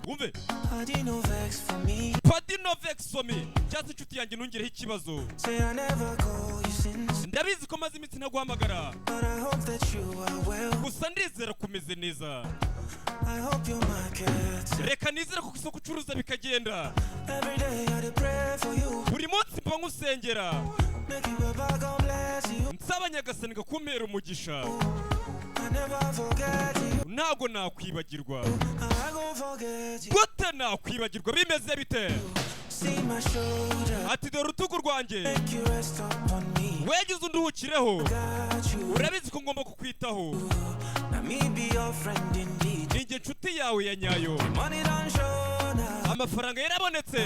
umve Party no vex for me. Party no vex for me. Cyase inshuti yanjye ntungireho ikibazo. Say I never call you since. Ndabizi ko maze iminsi ntaguhamagara. But I hope that you are well. Gusa ndizera kumeze neza. I hope your market. Reka nizera ko isoko ucuruza bikagenda. Every day I pray for you. Buri munsi mba ngusengera. Make you a God gon' bless you. Nsaba Nyagasani gakumpera umugisha. I never forget you. Ntago nakwibagirwa. I gon' forget you. Gute nakwibagirwa bimeze bite? See my shoulder. Ati dore urutugu rwanjye. Make you rest upon me. Wegize unduhukireho. Got you. Urabizi ko ngomba kukwitaho. Let me be your friend indeed. Ninjye nshuti yawe ya nyayo. Money don't show now. Amafaranga yarabonetse.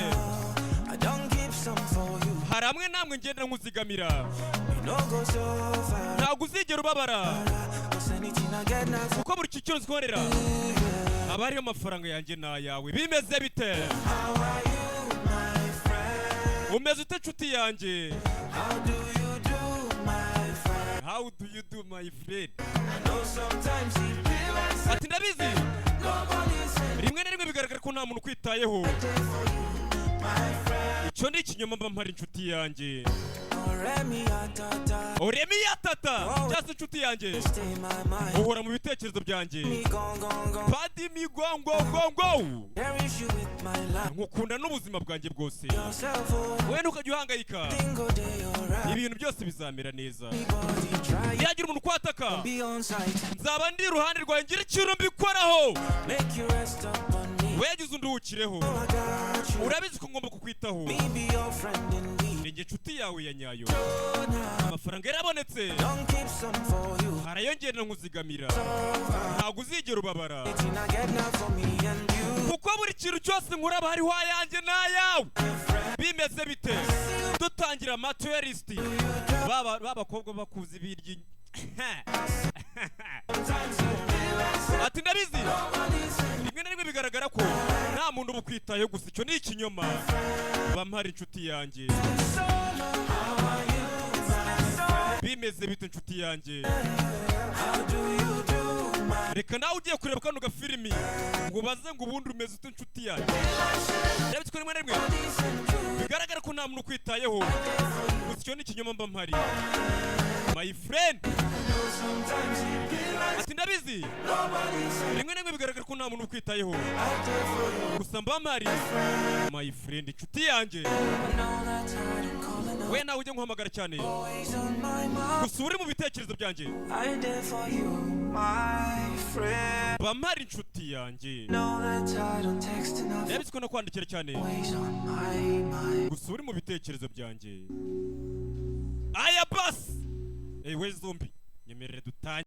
I don't keep some for you. Hari amwe namwe ngenda nkuzigamira. You know go so far. Ntabwo uzigera ubabara. Cause anything I get now. Kuko buri cyiciro nkorera. Aba ariyo mafaranga yanjye n'ayawe. Bimeze bite? How are you, my friend? Umeze ute nshuti yanjye? How do you do, my friend? How do you do my friend? I know sometimes it feels like Ati ndabizi. nobody's Rimwe na rimwe bigaragara ko nta muntu ukwitayeho. there for you, my friend. Icyo ni ikinyoma mba mpari inshuti yanjye. Oremi atata. Oremi yatata. Cyase inshuti yanjye. Stay my mind. Uhora mu bitekerezo byanjye. Me gong. Padi migongo. Cherish you with my life. Ngukunda n'ubuzima bwanjye bwose. Yourself, oh. Wowe ntukajya uhangayika. Single day, alright. Ibintu byose bizamera neza. Anybody try. Yagira umuntu kwataka. Be on site. Nzaba ndi iruhande rwawe ngira ikintu mbikoraho. Make you rest upon me. Wegize unduhukireho. I got you. Urabizi ko ngomba kukwitaho. Me be your friend indeed. Ninjye nshuti yawe ya nyayo. Oh, now. Amafaranga yarabonetse. Don't keep some for you. Harayongera nkuzigamira. So far. Ntabwo uzigera ubabara. Anything I get now for me and you. Kuko buri kintu cyose nkora aba hariho ayanjye n'ayawe. Bimeze bite? Dutangira materialist. Babakobwa bakuzi birya. Ati ndabizi. Rimwe na rimwe bigaragara ko nta muntu uba ukwitayeho gusa icyo ni ikinyoma. Bampari inshuti yanjye. Bimeze bite inshuti yanjye? How do you do, my Reka nawe ugiye kureba kano gafilimi ngo baze ngo ubundi umeze ute inshuti yanjye. Ndabizi ko rimwe na rimwe bigaragara ko nta muntu ukwitayeho gusa icyo ni ikinyoma mba mpari. My friend. sometimes it feels like Ati ndabizi. nobody's Rimwe na rimwe bigaragara ko nta muntu ukwitayeho out there for you. gusa mba mpari. My friend inshuti yanjye. I know that I'm calling out. We nawe ujye nkuhamagara cyane. Always on my mind. Gusa uri mu bitekerezo byanjye. I there for you, my friend. Mba mpari inshuti yanjye. Know that I don't text enough. Ndabizi ko nakwandikira cyane. Always on my mind. Gusa uri mu bitekerezo byanjye. Aya basi. Ewe zombi. Nyemerere dutanye.